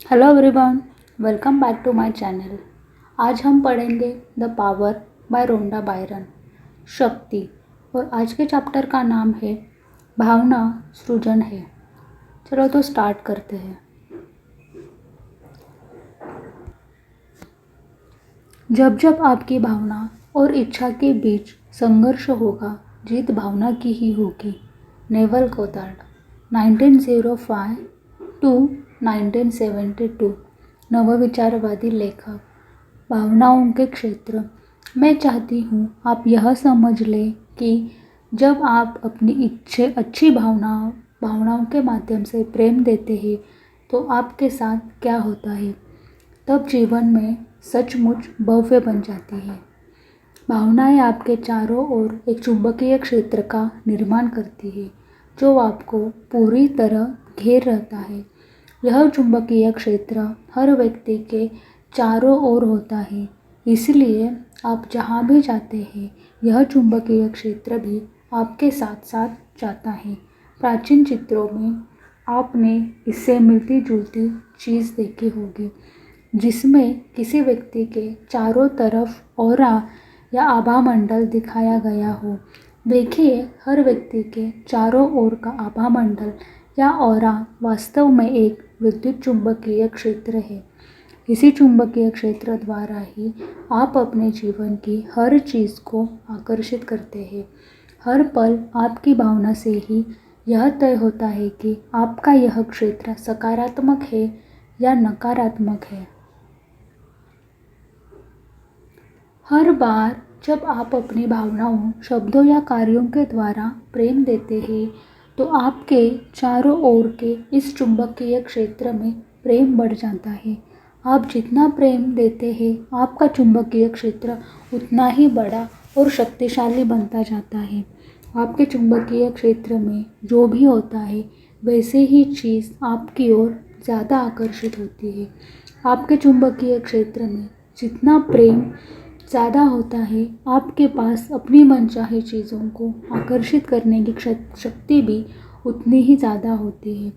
Hello everyone, welcome back to my channel. आज हम पढ़ेंगे the power by Rhonda Byrne, शक्ति। और आज के चैप्टर का नाम है भावना सृजन है। चलो तो स्टार्ट करते हैं। जब जब आपकी भावना और इच्छा के बीच संघर्ष होगा, जीत भावना की ही होगी। नेवल गोदार्ड, 1905 टू 1972, नवविचारवादी लेखक। भावनाओं के क्षेत्र। मैं चाहती हूँ आप यह समझ लें कि जब आप अपनी अच्छी भावनाओं के माध्यम से प्रेम देते हैं तो आपके साथ क्या होता है, तब जीवन में सचमुच भव्य बन जाती है। भावनाएं आपके चारों ओर एक चुंबकीय क्षेत्र का निर्माण करती है जो आपको पूरी तरह घेर रहता है। यह चुंबकीय क्षेत्र हर व्यक्ति के चारों ओर होता है, इसलिए आप जहाँ भी जाते हैं यह चुंबकीय क्षेत्र भी आपके साथ साथ जाता है। प्राचीन चित्रों में आपने इससे मिलती जुलती चीज़ देखी होगी, जिसमें किसी व्यक्ति के चारों तरफ ऑरा या आभा मंडल दिखाया गया हो। देखिए, हर व्यक्ति के चारों ओर का आभा मंडल या ऑरा वास्तव में एक विद्युत चुंबकीय क्षेत्र है। इसी चुंबकीय क्षेत्र द्वारा ही आप अपने जीवन की हर चीज़ को आकर्षित करते हैं। हर पल आपकी भावना से ही यह तय होता है कि आपका यह क्षेत्र सकारात्मक है या नकारात्मक है। हर बार जब आप अपनी भावनाओं, शब्दों या कार्यों के द्वारा प्रेम देते हैं तो आपके चारों ओर के इस चुंबकीय क्षेत्र में प्रेम बढ़ जाता है। आप जितना प्रेम देते हैं आपका चुंबकीय क्षेत्र उतना ही बड़ा और शक्तिशाली बनता जाता है। आपके चुंबकीय क्षेत्र में जो भी होता है वैसे ही चीज़ आपकी ओर ज़्यादा आकर्षित होती है। आपके चुंबकीय क्षेत्र में जितना प्रेम ज़्यादा होता है, आपके पास अपनी मनचाही चीज़ों को आकर्षित करने की शक्ति भी उतनी ही ज़्यादा होती है।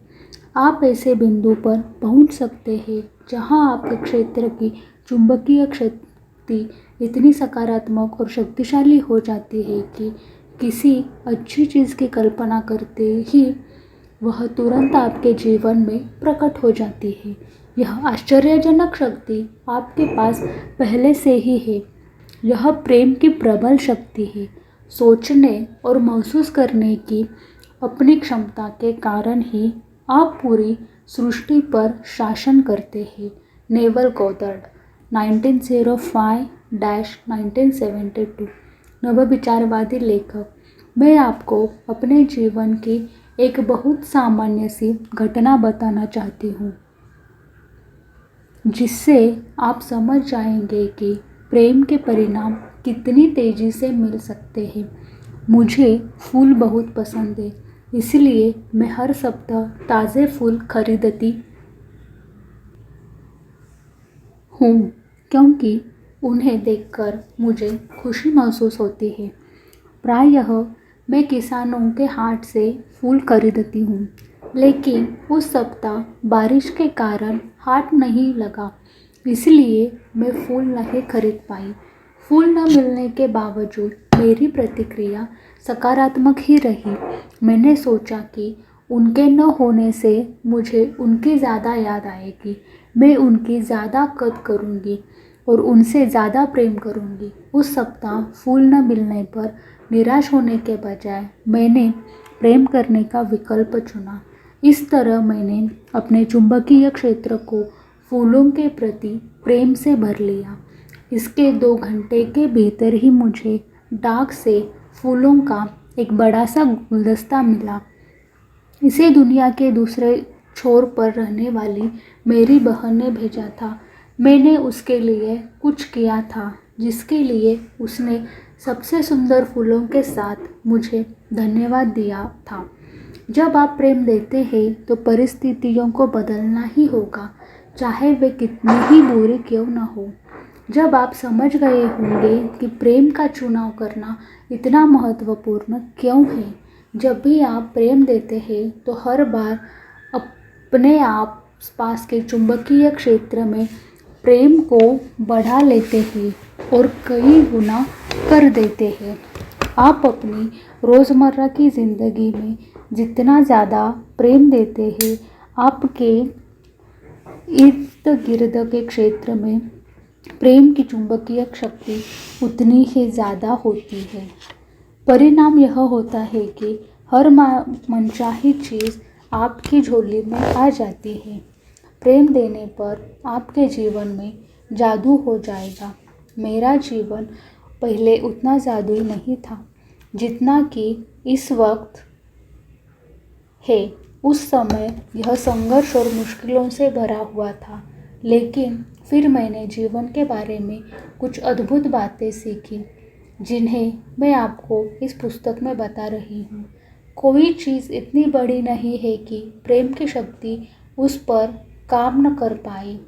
आप ऐसे बिंदु पर पहुंच सकते हैं जहां आपके क्षेत्र की चुंबकीय शक्ति इतनी सकारात्मक और शक्तिशाली हो जाती है कि किसी अच्छी चीज़ की कल्पना करते ही वह तुरंत आपके जीवन में प्रकट हो जाती है। यह आश्चर्यजनक शक्ति आपके पास पहले से ही है। यह प्रेम की प्रबल शक्ति है। सोचने और महसूस करने की अपनी क्षमता के कारण ही आप पूरी सृष्टि पर शासन करते हैं। नेवल गोदार्ड, 1905-1972, नवविचारवादी लेखक। मैं आपको अपने जीवन की एक बहुत सामान्य सी घटना बताना चाहती हूँ, जिससे आप समझ जाएंगे कि प्रेम के परिणाम कितनी तेज़ी से मिल सकते हैं। मुझे फूल बहुत पसंद है, इसलिए मैं हर सप्ताह ताज़े फूल खरीदती हूँ क्योंकि उन्हें देखकर मुझे खुशी महसूस होती है। प्रायः मैं किसानों के हाट से फूल खरीदती हूँ, लेकिन उस सप्ताह बारिश के कारण हाट नहीं लगा, इसलिए मैं फूल नहीं खरीद पाई। फूल न मिलने के बावजूद मेरी प्रतिक्रिया सकारात्मक ही रही। मैंने सोचा कि उनके न होने से मुझे उनकी ज़्यादा याद आएगी, मैं उनकी ज़्यादा कद्र करूँगी और उनसे ज़्यादा प्रेम करूँगी। उस सप्ताह फूल न मिलने पर निराश होने के बजाय मैंने प्रेम करने का विकल्प चुना। इस तरह मैंने अपने चुंबकीय क्षेत्र को फूलों के प्रति प्रेम से भर लिया। इसके 2 घंटे के भीतर ही मुझे डाक से फूलों का एक बड़ा सा गुलदस्ता मिला। इसे दुनिया के दूसरे छोर पर रहने वाली मेरी बहन ने भेजा था। मैंने उसके लिए कुछ किया था जिसके लिए उसने सबसे सुंदर फूलों के साथ मुझे धन्यवाद दिया था। जब आप प्रेम देते हैं तो परिस्थितियों को बदलना ही होगा, चाहे वे कितनी ही बुरी क्यों न हो। जब आप समझ गए होंगे कि प्रेम का चुनाव करना इतना महत्वपूर्ण क्यों है। जब भी आप प्रेम देते हैं तो हर बार अपने आप आसपास के चुंबकीय क्षेत्र में प्रेम को बढ़ा लेते हैं और कई गुना कर देते हैं। आप अपनी रोज़मर्रा की ज़िंदगी में जितना ज़्यादा प्रेम देते हैं, आपके इर्द गिर्द के क्षेत्र में प्रेम की चुंबकीय शक्ति उतनी ही ज़्यादा होती है। परिणाम यह होता है कि हर मनचाही चीज़ आपकी झोली में आ जाती है। प्रेम देने पर आपके जीवन में जादू हो जाएगा। मेरा जीवन पहले उतना जादुई नहीं था जितना कि इस वक्त है। उस समय यह संघर्ष और मुश्किलों से भरा हुआ था, लेकिन फिर मैंने जीवन के बारे में कुछ अद्भुत बातें सीखी जिन्हें मैं आपको इस पुस्तक में बता रही हूँ। कोई चीज़ इतनी बड़ी नहीं है कि प्रेम की शक्ति उस पर काम न कर पाए।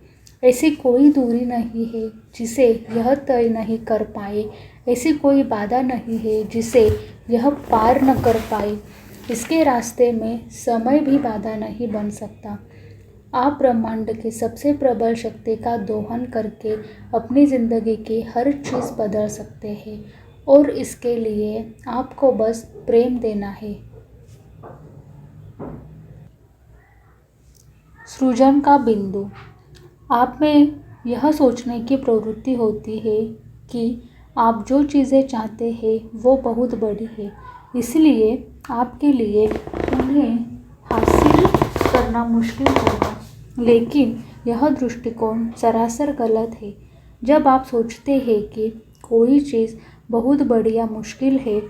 ऐसी कोई दूरी नहीं है जिसे यह तय नहीं कर पाए। ऐसी कोई बाधा नहीं है जिसे यह पार न कर पाए। इसके रास्ते में समय भी बाधा नहीं बन सकता। आप ब्रह्मांड की सबसे प्रबल शक्ति का दोहन करके अपनी ज़िंदगी की हर चीज़ बदल सकते हैं, और इसके लिए आपको बस प्रेम देना है। सृजन का बिंदु। आप में यह सोचने की प्रवृत्ति होती है कि आप जो चीज़ें चाहते हैं वो बहुत बड़ी है, इसलिए आपके लिए उन्हें हासिल करना मुश्किल होगा। लेकिन यह दृष्टिकोण सरासर गलत है। जब आप सोचते हैं कि कोई चीज़ बहुत बड़ी या मुश्किल है,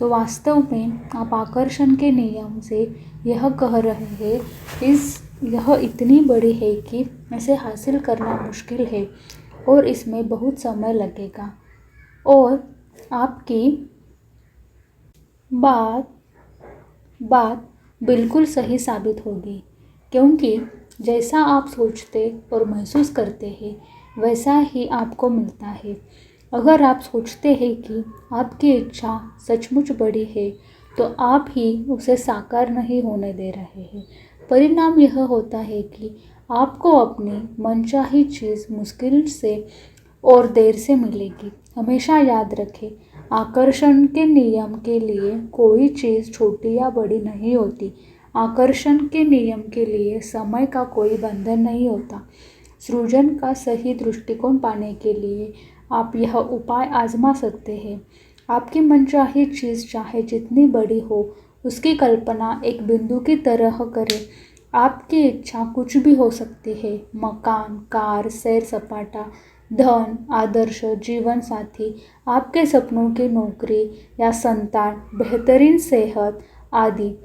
तो वास्तव में आप आकर्षण के नियम से यह कह रहे हैं, यह इतनी बड़ी है कि इसे हासिल करना मुश्किल है और इसमें बहुत समय लगेगा। और आपकी बात बिल्कुल सही साबित होगी, क्योंकि जैसा आप सोचते और महसूस करते हैं वैसा ही आपको मिलता है। अगर आप सोचते हैं कि आपकी इच्छा सचमुच बड़ी है, तो आप ही उसे साकार नहीं होने दे रहे हैं। परिणाम यह होता है कि आपको अपनी मनचाही चीज़ मुश्किल से और देर से मिलेगी। हमेशा याद रखें, आकर्षण के नियम के लिए कोई चीज़ छोटी या बड़ी नहीं होती। आकर्षण के नियम के लिए समय का कोई बंधन नहीं होता। सृजन का सही दृष्टिकोण पाने के लिए आप यह उपाय आजमा सकते हैं। आपकी मनचाही चीज़ चाहे जितनी बड़ी हो, उसकी कल्पना एक बिंदु की तरह करें। आपकी इच्छा कुछ भी हो सकती है: मकान, कार, सैर सपाटा, धन, आदर्श जीवन साथी, आपके सपनों की नौकरी या संतान, बेहतरीन सेहत आदि।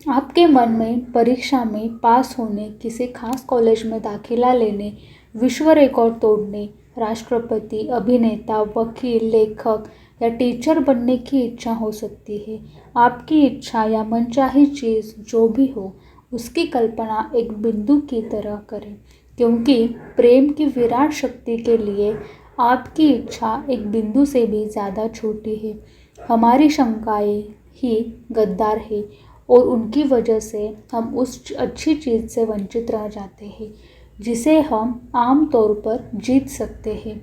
आपके मन में परीक्षा में पास होने, किसी खास कॉलेज में दाखिला लेने, विश्व रिकॉर्ड तोड़ने, राष्ट्रपति, अभिनेता, वकील, लेखक या टीचर बनने की इच्छा हो सकती है। आपकी इच्छा या मनचाही चीज़ जो भी हो, उसकी कल्पना एक बिंदु की तरह करें, क्योंकि प्रेम की विराट शक्ति के लिए आपकी इच्छा एक बिंदु से भी ज़्यादा छोटी है। हमारी शंकाएं ही गद्दार है और उनकी वजह से हम उस अच्छी चीज़ से वंचित रह जाते हैं जिसे हम आम तौर पर जीत सकते हैं।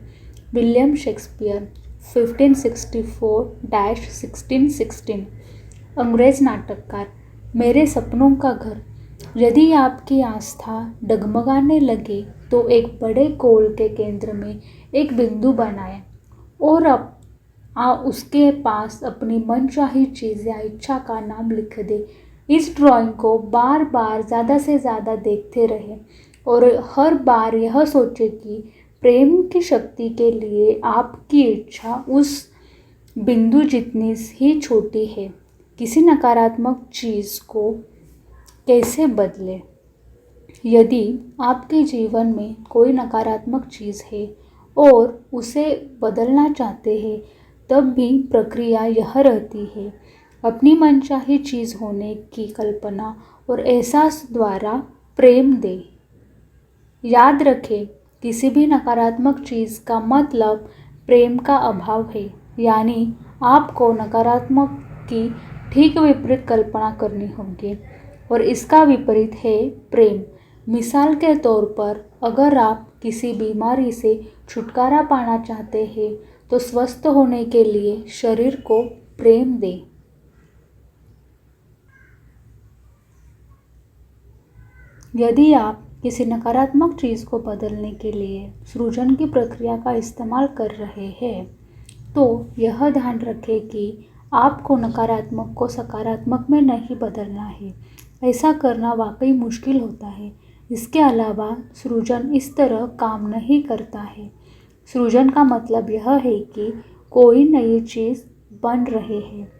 विलियम शेक्सपियर 1564-1616 अंग्रेज़ नाटककार। मेरे सपनों का घर। यदि आपकी आस्था डगमगाने लगे तो एक बड़े गोल के केंद्र में एक बिंदु बनाएं और उसके पास अपनी मनचाही चीज़ या इच्छा का नाम लिख दे। इस ड्राइंग को बार बार ज़्यादा से ज़्यादा देखते रहें और हर बार यह सोचें कि प्रेम की शक्ति के लिए आपकी इच्छा उस बिंदु जितनी ही छोटी है। किसी नकारात्मक चीज़ को कैसे बदलें? यदि आपके जीवन में कोई नकारात्मक चीज़ है और उसे बदलना चाहते हैं, तब भी प्रक्रिया यह रहती है: अपनी मनचाही चीज़ होने की कल्पना और एहसास द्वारा प्रेम दें। याद रखें, किसी भी नकारात्मक चीज़ का मतलब प्रेम का अभाव है, यानी आपको नकारात्मक की ठीक विपरीत कल्पना करनी होगी और इसका विपरीत है प्रेम। मिसाल के तौर पर अगर आप किसी बीमारी से छुटकारा पाना चाहते हैं तो स्वस्थ होने के लिए शरीर को प्रेम दें। यदि आप किसी नकारात्मक चीज़ को बदलने के लिए सृजन की प्रक्रिया का इस्तेमाल कर रहे हैं तो यह ध्यान रखें कि आपको नकारात्मक को सकारात्मक में नहीं बदलना है। ऐसा करना वाकई मुश्किल होता है। इसके अलावा सृजन इस तरह काम नहीं करता है। सृजन का मतलब यह है कि कोई नई चीज़ बन रही है।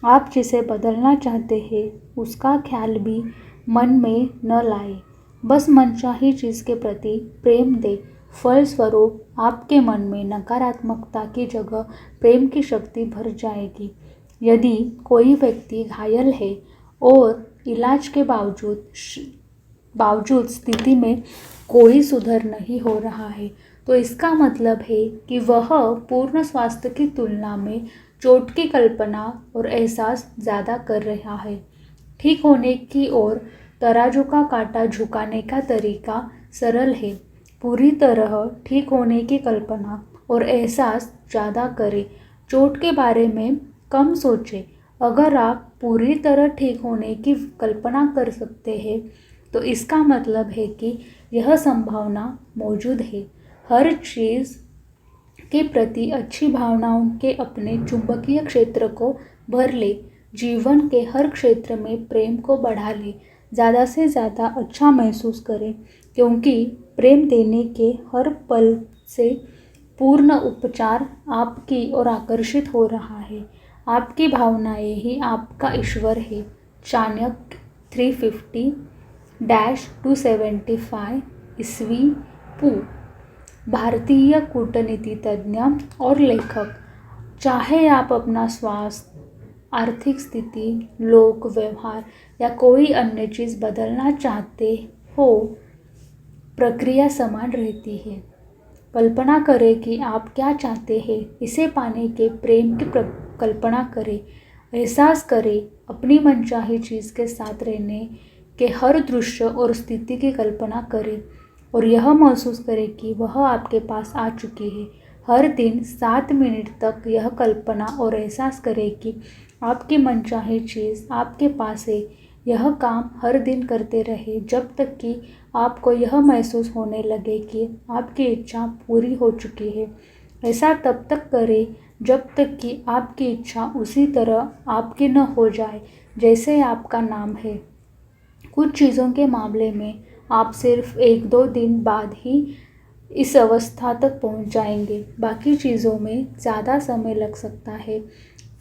आप जिसे बदलना चाहते हैं उसका ख्याल भी मन में न लाए। बस मनचाही चीज़ के प्रति प्रेम दे। फलस्वरूप आपके मन में नकारात्मकता की जगह प्रेम की शक्ति भर जाएगी। यदि कोई व्यक्ति घायल है और इलाज के बावजूद स्थिति में कोई सुधार नहीं हो रहा है तो इसका मतलब है कि वह पूर्ण स्वास्थ्य की तुलना में चोट की कल्पना और एहसास ज़्यादा कर रहा है। ठीक होने की ओर तराजू का कांटा झुकाने का तरीका सरल है। पूरी तरह ठीक होने की कल्पना और एहसास ज़्यादा करें। चोट के बारे में कम सोचें। अगर आप पूरी तरह ठीक होने की कल्पना कर सकते हैं तो इसका मतलब है कि यह संभावना मौजूद है। हर चीज़ के प्रति अच्छी भावनाओं के अपने चुंबकीय क्षेत्र को भर ले। जीवन के हर क्षेत्र में प्रेम को बढ़ा ले। ज़्यादा से ज़्यादा अच्छा महसूस करें क्योंकि प्रेम देने के हर पल से पूर्ण उपचार आपकी ओर आकर्षित हो रहा है। आपकी भावनाएं ही आपका ईश्वर है। चाणक्य 350-275 ईस्वी पू। भारतीय कूटनीति तज्ञ और लेखक। चाहे आप अपना स्वास्थ्य, आर्थिक स्थिति, लोक व्यवहार या कोई अन्य चीज़ बदलना चाहते हो, प्रक्रिया समान रहती है। कल्पना करें कि आप क्या चाहते हैं। इसे पाने के प्रेम की कल्पना करें। एहसास करें। अपनी मनचाही चीज़ के साथ रहने के हर दृश्य और स्थिति की कल्पना करें और यह महसूस करें कि वह आपके पास आ चुकी है। हर दिन 7 मिनट तक यह कल्पना और एहसास करें कि आपकी मनचाही चीज़ आपके पास है। यह काम हर दिन करते रहे जब तक कि आपको यह महसूस होने लगे कि आपकी इच्छा पूरी हो चुकी है। ऐसा तब तक करें जब तक कि आपकी इच्छा उसी तरह आपकी न हो जाए जैसे आपका नाम है। कुछ चीज़ों के मामले में आप सिर्फ 1-2 दिन बाद ही इस अवस्था तक पहुंच जाएंगे। बाकी चीज़ों में ज़्यादा समय लग सकता है।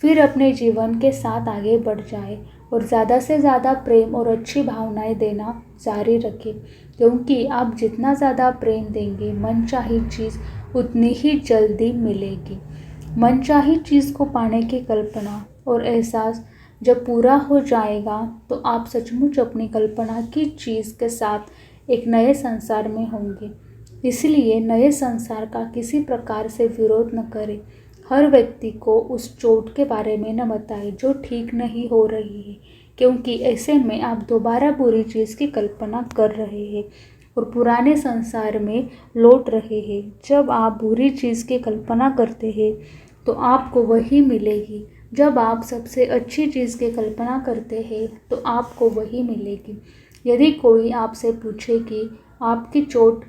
फिर अपने जीवन के साथ आगे बढ़ जाए और ज़्यादा से ज़्यादा प्रेम और अच्छी भावनाएं देना जारी रखें क्योंकि आप जितना ज़्यादा प्रेम देंगे मनचाही चीज़ उतनी ही जल्दी मिलेगी। मनचाही चीज़ को पाने की कल्पना और एहसास जब पूरा हो जाएगा तो आप सचमुच अपनी कल्पना की चीज़ के साथ एक नए संसार में होंगे। इसलिए नए संसार का किसी प्रकार से विरोध न करें। हर व्यक्ति को उस चोट के बारे में न बताएं जो ठीक नहीं हो रही है क्योंकि ऐसे में आप दोबारा बुरी चीज़ की कल्पना कर रहे हैं और पुराने संसार में लौट रहे हैं। जब आप बुरी चीज़ की कल्पना करते हैं तो आपको वही मिलेगी। जब आप सबसे अच्छी चीज़ की कल्पना करते हैं तो आपको वही मिलेगी। यदि कोई आपसे पूछे कि आपकी चोट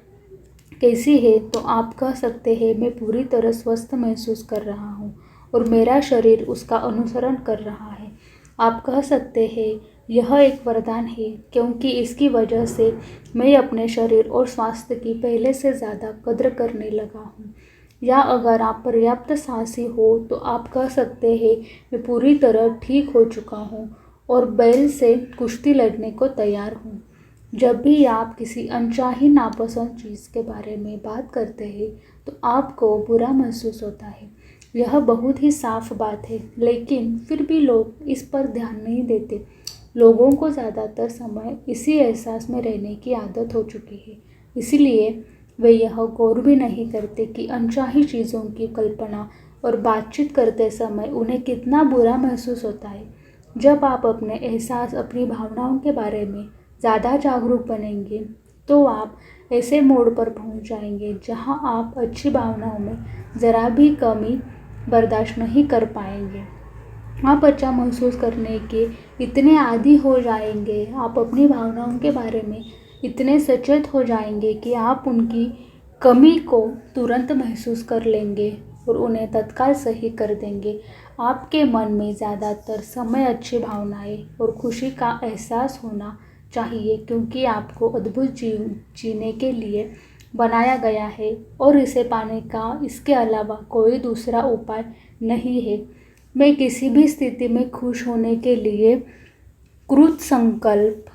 कैसी है तो आप कह सकते हैं मैं पूरी तरह स्वस्थ महसूस कर रहा हूँ और मेरा शरीर उसका अनुसरण कर रहा है। आप कह सकते हैं यह एक वरदान है क्योंकि इसकी वजह से मैं अपने शरीर और स्वास्थ्य की पहले से ज़्यादा कद्र करने लगा हूँ। या अगर आप पर्याप्त साहसी हो तो आप कह सकते हैं मैं पूरी तरह ठीक हो चुका हूँ और बैल से कुश्ती लड़ने को तैयार हूँ। जब भी आप किसी अनचाही नापसंद चीज़ के बारे में बात करते हैं तो आपको बुरा महसूस होता है। यह बहुत ही साफ बात है लेकिन फिर भी लोग इस पर ध्यान नहीं देते। लोगों को ज़्यादातर समय इसी एहसास में रहने की आदत हो चुकी है। इसलिए वे यह गौर भी नहीं करते कि अनचाही चीज़ों की कल्पना और बातचीत करते समय उन्हें कितना बुरा महसूस होता है। जब आप अपने एहसास, अपनी भावनाओं के बारे में ज़्यादा जागरूक बनेंगे तो आप ऐसे मोड़ पर पहुंच जाएंगे जहां आप अच्छी भावनाओं में ज़रा भी कमी बर्दाश्त नहीं कर पाएंगे। आप अच्छा महसूस करने के इतने आदी हो जाएंगे, आप अपनी भावनाओं के बारे में इतने सचेत हो जाएंगे कि आप उनकी कमी को तुरंत महसूस कर लेंगे और उन्हें तत्काल सही कर देंगे। आपके मन में ज़्यादातर समय अच्छी भावनाएं और खुशी का एहसास होना चाहिए, क्योंकि आपको अद्भुत जीने के लिए बनाया गया है और इसे पाने का इसके अलावा कोई दूसरा उपाय नहीं है। मैं किसी भी स्थिति में खुश होने के लिए कृत संकल्प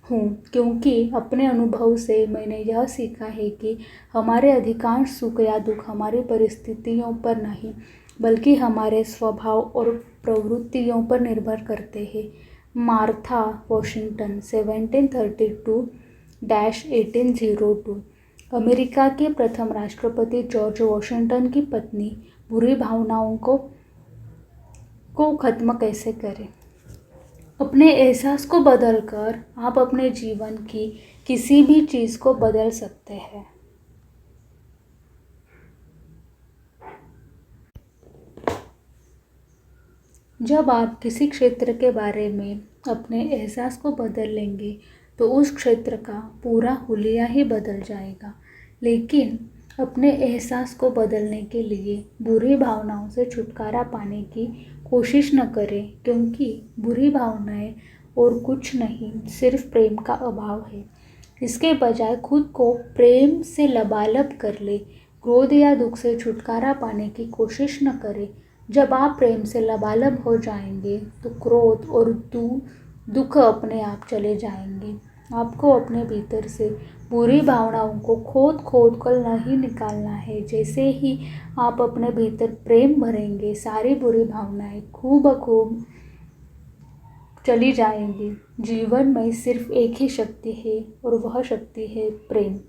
हूँ, क्योंकि अपने अनुभव से मैंने यह सीखा है कि हमारे अधिकांश सुख या दुख हमारी परिस्थितियों पर नहीं बल्कि हमारे स्वभाव और प्रवृत्तियों पर निर्भर करते हैं। Martha Washington 1732-1802। अमेरिका के प्रथम राष्ट्रपति जॉर्ज वॉशिंगटन की पत्नी। बुरी भावनाओं को खत्म कैसे करें? अपने एहसास को बदलकर आप अपने जीवन की किसी भी चीज़ को बदल सकते हैं। जब आप किसी क्षेत्र के बारे में अपने एहसास को बदल लेंगे तो उस क्षेत्र का पूरा हुलिया ही बदल जाएगा। लेकिन अपने एहसास को बदलने के लिए बुरी भावनाओं से छुटकारा पाने की कोशिश न करें, क्योंकि बुरी भावनाएं और कुछ नहीं, सिर्फ प्रेम का अभाव है। इसके बजाय खुद को प्रेम से लबालब कर ले। क्रोध या दुख से छुटकारा पाने की कोशिश न करें। जब आप प्रेम से लबालब हो जाएंगे तो क्रोध और दुख अपने आप चले जाएंगे। आपको अपने भीतर से बुरी भावनाओं को खोद कर नहीं निकालना है। जैसे ही आप अपने भीतर प्रेम भरेंगे, सारी बुरी भावनाएं खूब चली जाएंगी। जीवन में सिर्फ एक ही शक्ति है और वह शक्ति है प्रेम।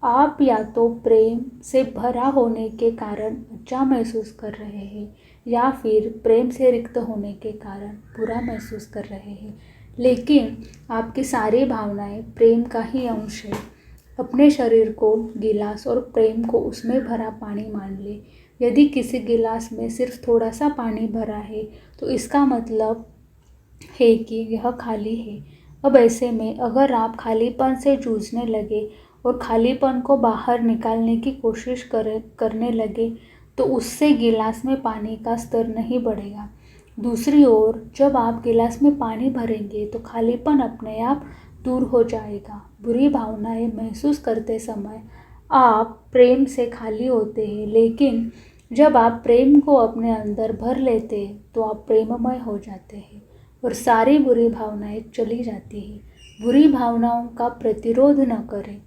आप या तो प्रेम से भरा होने के कारण अच्छा महसूस कर रहे हैं या फिर प्रेम से रिक्त होने के कारण बुरा महसूस कर रहे हैं, लेकिन आपकी सारी भावनाएं प्रेम का ही अंश है। अपने शरीर को गिलास और प्रेम को उसमें भरा पानी मान ले। यदि किसी गिलास में सिर्फ थोड़ा सा पानी भरा है तो इसका मतलब है कि यह खाली है। अब ऐसे में अगर आप खालीपन से जूझने लगे और खालीपन को बाहर निकालने की कोशिश करने लगे तो उससे गिलास में पानी का स्तर नहीं बढ़ेगा। दूसरी ओर जब आप गिलास में पानी भरेंगे तो खालीपन अपने आप दूर हो जाएगा। बुरी भावनाएं महसूस करते समय आप प्रेम से खाली होते हैं, लेकिन जब आप प्रेम को अपने अंदर भर लेते हैं तो आप प्रेममय हो जाते हैं और सारी बुरी भावनाएं चली जाती हैं। बुरी भावनाओं का प्रतिरोध न करें।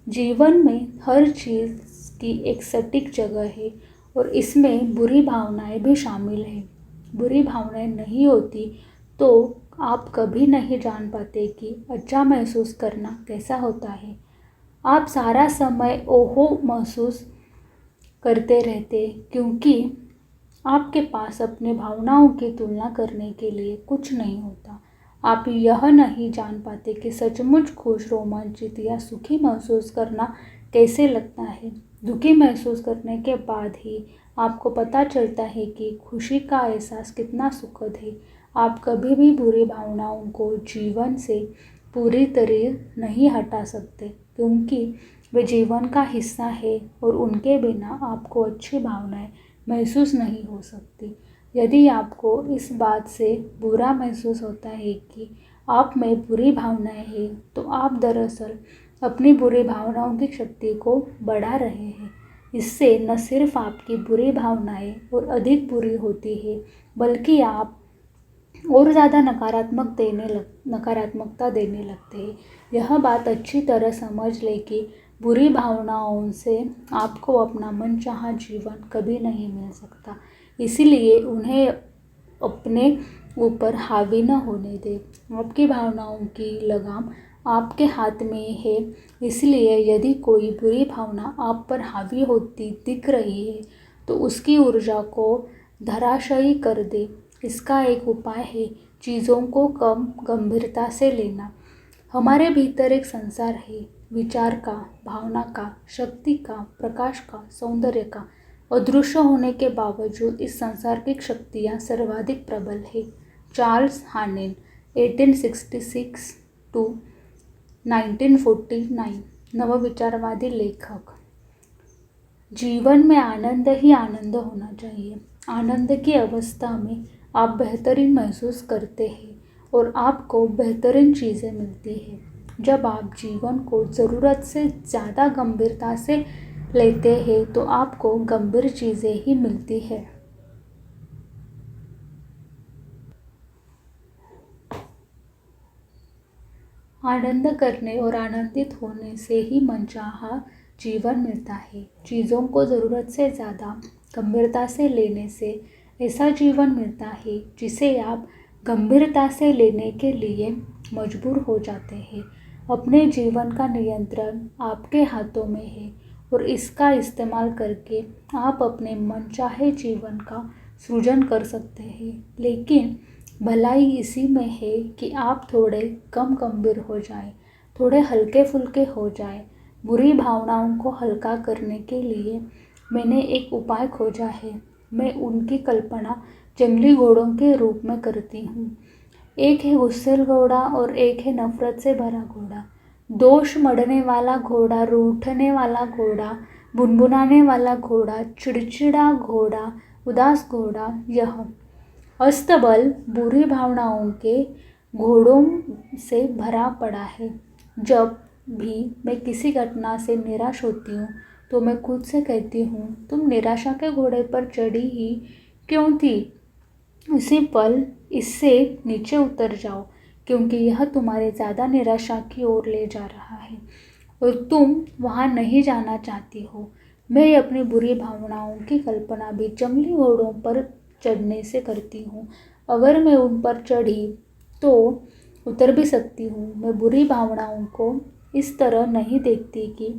जीवन में हर चीज़ की एक सटीक जगह है और इसमें बुरी भावनाएं भी शामिल हैं। बुरी भावनाएं नहीं होती तो आप कभी नहीं जान पाते कि अच्छा महसूस करना कैसा होता है। आप सारा समय ओहो महसूस करते रहते क्योंकि आपके पास अपने भावनाओं की तुलना करने के लिए कुछ नहीं होता। आप यह नहीं जान पाते कि सचमुच खुश, रोमांचित या सुखी महसूस करना कैसे लगता है। दुखी महसूस करने के बाद ही आपको पता चलता है कि खुशी का एहसास कितना सुखद है। आप कभी भी बुरी भावनाओं को जीवन से पूरी तरह नहीं हटा सकते, क्योंकि वे जीवन का हिस्सा है और उनके बिना आपको अच्छी भावनाएं महसूस नहीं हो सकती। यदि आपको इस बात से बुरा महसूस होता है कि आप में बुरी भावनाएं हैं, तो आप दरअसल अपनी बुरी भावनाओं की शक्ति को बढ़ा रहे हैं। इससे न सिर्फ आपकी बुरी भावनाएं और अधिक बुरी होती है, बल्कि आप और ज़्यादा नकारात्मकता देने लगते हैं। यह बात अच्छी तरह समझ ले कि बुरी भावनाओं से आपको अपना मनचाहा जीवन कभी नहीं मिल सकता। इसीलिए उन्हें अपने ऊपर हावी न होने दें। आपकी भावनाओं की लगाम आपके हाथ में है, इसलिए यदि कोई बुरी भावना आप पर हावी होती दिख रही है तो उसकी ऊर्जा को धराशायी कर दे। इसका एक उपाय है चीज़ों को कम गंभीरता से लेना। हमारे भीतर एक संसार है विचार का, भावना का, शक्ति का, प्रकाश का, सौंदर्य का अदृश्य होने के बावजूद इस सांसारिक शक्तियाँ सर्वाधिक प्रबल है। चार्ल्स हानेन 1866 to 1949 नवविचारवादी लेखक। जीवन में आनंद ही आनंद होना चाहिए। आनंद की अवस्था में आप बेहतरीन महसूस करते हैं और आपको बेहतरीन चीज़ें मिलती हैं। जब आप जीवन को ज़रूरत से ज़्यादा गंभीरता से लेते हैं तो आपको गंभीर चीज़ें ही मिलती हैं। आनंद करने और आनंदित होने से ही मनचाहा जीवन मिलता है। चीज़ों को ज़रूरत से ज़्यादा गंभीरता से लेने से ऐसा जीवन मिलता है जिसे आप गंभीरता से लेने के लिए मजबूर हो जाते हैं। अपने जीवन का नियंत्रण आपके हाथों में है और इसका इस्तेमाल करके आप अपने मनचाहे जीवन का सृजन कर सकते हैं। लेकिन भलाई इसी में है कि आप थोड़े कम गंभीर हो जाए, थोड़े हल्के फुल्के हो जाए। बुरी भावनाओं को हल्का करने के लिए मैंने एक उपाय खोजा है। मैं उनकी कल्पना जंगली घोड़ों के रूप में करती हूँ। एक है गुस्सैल घोड़ा और एक है नफरत से भरा घोड़ा। दोष मढ़ने वाला घोड़ा, रूठने वाला घोड़ा, बुनबुनाने वाला घोड़ा, चिड़चिड़ा घोड़ा, उदास घोड़ा, यह अस्तबल बुरी भावनाओं के घोड़ों से भरा पड़ा है। जब भी मैं किसी घटना से निराश होती हूँ तो मैं खुद से कहती हूँ, तुम निराशा के घोड़े पर चढ़ी ही क्यों थी? इसी पल इससे नीचे उतर जाओ, क्योंकि यह तुम्हारे ज़्यादा निराशा की ओर ले जा रहा है और तुम वहाँ नहीं जाना चाहती हो। मैं अपनी बुरी भावनाओं की कल्पना भी जंगली घोड़ों पर चढ़ने से करती हूँ। अगर मैं उन पर चढ़ी तो उतर भी सकती हूँ। मैं बुरी भावनाओं को इस तरह नहीं देखती कि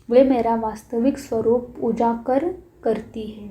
वे मेरा वास्तविक स्वरूप उजागर करती है,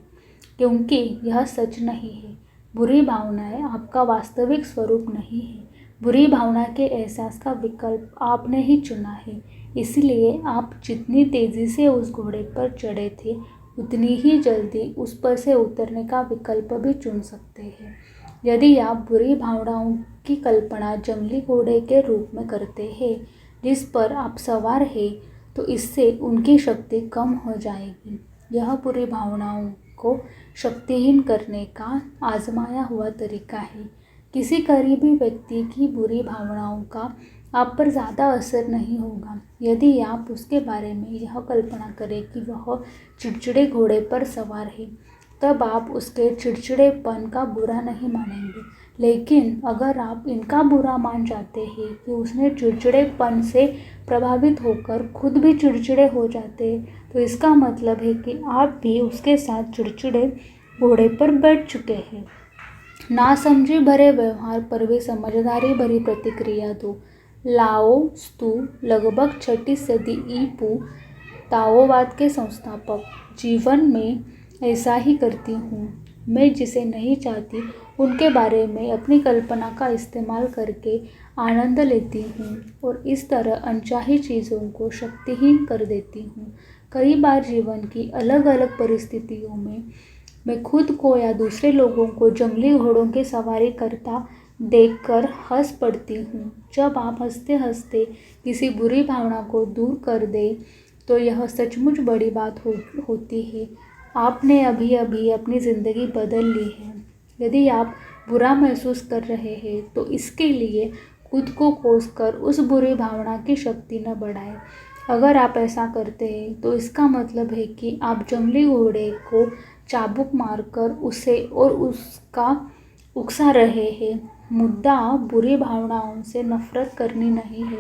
क्योंकि यह सच नहीं है। बुरी भावनाएं आपका वास्तविक स्वरूप नहीं है। बुरी भावना के एहसास का विकल्प आपने ही चुना है। इसलिए आप जितनी तेज़ी से उस घोड़े पर चढ़े थे उतनी ही जल्दी उस पर से उतरने का विकल्प भी चुन सकते हैं। यदि आप बुरी भावनाओं की कल्पना जंगली घोड़े के रूप में करते हैं जिस पर आप सवार हैं, तो इससे उनकी शक्ति कम हो जाएगी। यह बुरी भावनाओं को शक्तिहीन करने का आजमाया हुआ तरीका है। किसी करीबी व्यक्ति की बुरी भावनाओं का आप पर ज़्यादा असर नहीं होगा यदि आप उसके बारे में यह कल्पना करें कि वह चिड़चिड़े घोड़े पर सवार है। तब आप उसके चिड़चिड़ेपन का बुरा नहीं मानेंगे। लेकिन अगर आप इनका बुरा मान जाते हैं कि उसने चिड़चिड़ेपन से प्रभावित होकर खुद भी चिड़चिड़े हो जाते हैं, तो इसका मतलब है कि आप भी उसके साथ चिड़चिड़े घोड़े पर बैठ चुके हैं। नासमझी भरे व्यवहार पर भी समझदारी भरी प्रतिक्रिया दो। लाओ त्सु लगभग 6ठी सदी ईपू ताओवाद के संस्थापक। जीवन में ऐसा ही करती हूँ। मैं जिसे नहीं चाहती उनके बारे में अपनी कल्पना का इस्तेमाल करके आनंद लेती हूँ और इस तरह अनचाही चीज़ों को शक्तिहीन कर देती हूँ। कई बार जीवन की अलग अलग परिस्थितियों में मैं खुद को या दूसरे लोगों को जंगली घोड़ों की सवारी करता देखकर हंस पड़ती हूँ। जब आप हंसते हंसते किसी बुरी भावना को दूर कर दें तो यह सचमुच बड़ी बात होती है। आपने अभी अभी अपनी ज़िंदगी बदल ली है। यदि आप बुरा महसूस कर रहे हैं तो इसके लिए खुद को कोसकर उस बुरी भावना की शक्ति न बढ़ाएं। अगर आप ऐसा करते हैं तो इसका मतलब है कि आप जंगली घोड़े को चाबुक मारकर उसे और उसका उकसा रहे हैं। मुद्दा बुरी भावनाओं से नफरत करनी नहीं है,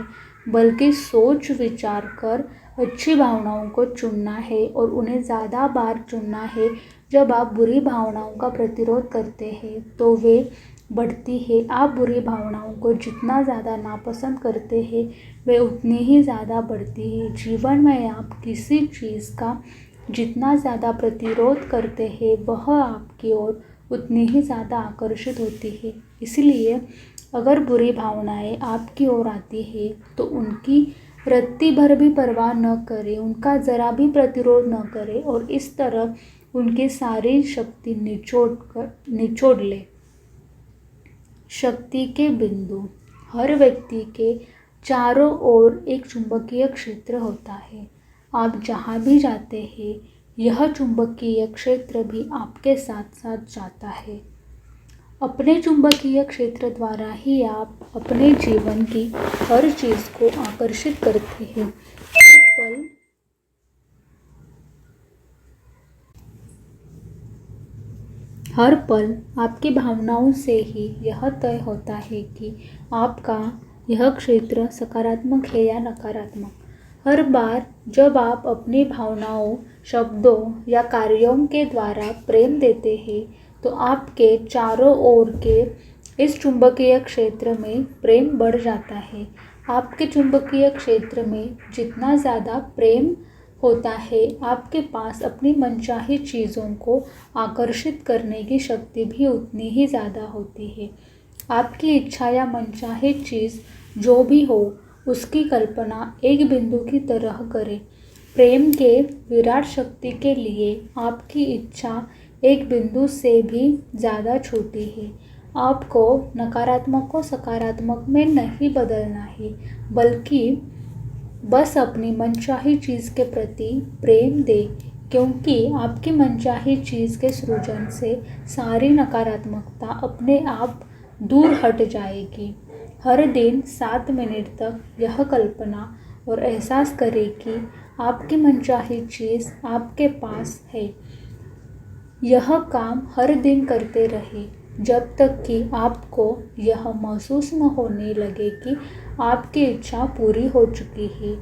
बल्कि सोच विचार कर अच्छी भावनाओं को चुनना है और उन्हें ज़्यादा बार चुनना है। जब आप बुरी भावनाओं का प्रतिरोध करते हैं तो वे बढ़ती है। आप बुरी भावनाओं को जितना ज़्यादा नापसंद करते हैं वे उतनी ही ज़्यादा बढ़ती है। जीवन में आप किसी चीज़ का जितना ज़्यादा प्रतिरोध करते हैं वह आपकी ओर उतनी ही ज़्यादा आकर्षित होती है। इसलिए अगर बुरी भावनाएं आपकी ओर आती है तो उनकी रत्ती भर भी परवाह न करे, उनका ज़रा भी प्रतिरोध न करे और इस तरह उनकी सारी शक्ति निचोड़ ले। शक्ति के बिंदु। हर व्यक्ति के चारों ओर एक चुंबकीय क्षेत्र होता है। आप जहाँ भी जाते हैं, यह चुंबकीय क्षेत्र भी आपके साथ साथ जाता है। अपने चुंबकीय क्षेत्र द्वारा ही आप अपने जीवन की हर चीज़ को आकर्षित करते हैं। हर पल आपकी भावनाओं से ही यह तय होता है कि आपका यह क्षेत्र सकारात्मक है या नकारात्मक। हर बार जब आप अपनी भावनाओं, शब्दों या कार्यों के द्वारा प्रेम देते हैं, तो आपके चारों ओर के इस चुंबकीय क्षेत्र में प्रेम बढ़ जाता है। आपके चुंबकीय क्षेत्र में जितना ज़्यादा प्रेम होता है, आपके पास अपनी मनचाही चीज़ों को आकर्षित करने की शक्ति भी उतनी ही ज़्यादा होती है। आपकी इच्छा या मनचाही चीज़ जो भी हो, उसकी कल्पना एक बिंदु की तरह करें। प्रेम के विराट शक्ति के लिए आपकी इच्छा एक बिंदु से भी ज़्यादा छोटी है। आपको नकारात्मक को सकारात्मक में नहीं बदलना है, बल्कि बस अपनी मनचाही चीज़ के प्रति प्रेम दे, क्योंकि आपकी मनचाही चीज़ के सृजन से सारी नकारात्मकता अपने आप दूर हट जाएगी। हर दिन 7 मिनट तक यह कल्पना और एहसास करें कि आपकी मनचाही चीज़ आपके पास है। यह काम हर दिन करते रहे जब तक कि आपको यह महसूस न होने लगे कि आपकी इच्छा पूरी हो चुकी है।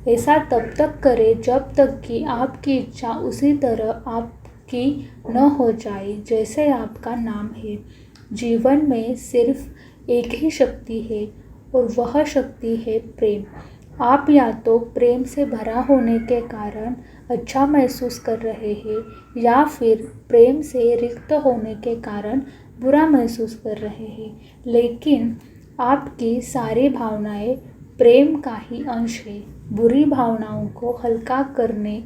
ऐसा तब तक करें जब तक कि आपकी इच्छा उसी तरह आपकी न हो जाए जैसे आपका नाम है। जीवन में सिर्फ एक ही शक्ति है और वह शक्ति है प्रेम। आप या तो प्रेम से भरा होने के कारण अच्छा महसूस कर रहे हैं, या फिर प्रेम से रिक्त होने के कारण बुरा महसूस कर रहे हैं, लेकिन आपकी सारी भावनाएं प्रेम का ही अंश है। बुरी भावनाओं को हल्का करने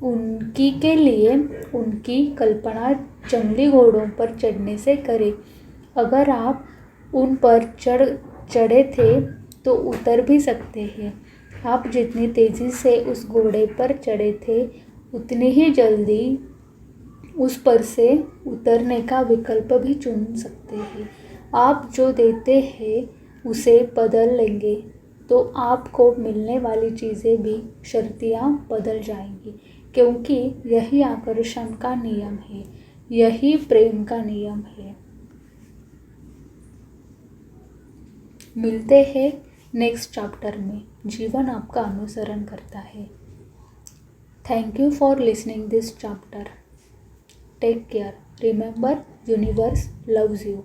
उनकी के लिए उनकी कल्पना जंगली घोड़ों पर चढ़ने से करें। अगर आप उन पर चढ़े थे तो उतर भी सकते हैं। आप जितनी तेज़ी से उस घोड़े पर चढ़े थे, उतनी ही जल्दी उस पर से उतरने का विकल्प भी चुन सकते हैं। आप जो देते हैं उसे बदल लेंगे तो आपको मिलने वाली चीज़ें भी शर्तियाँ बदल जाएंगी, क्योंकि यही आकर्षण का नियम है, यही प्रेम का नियम है। मिलते हैं नेक्स्ट चैप्टर में। जीवन आपका अनुसरण करता है। Thank you for listening this chapter. Take care. Remember, universe loves you.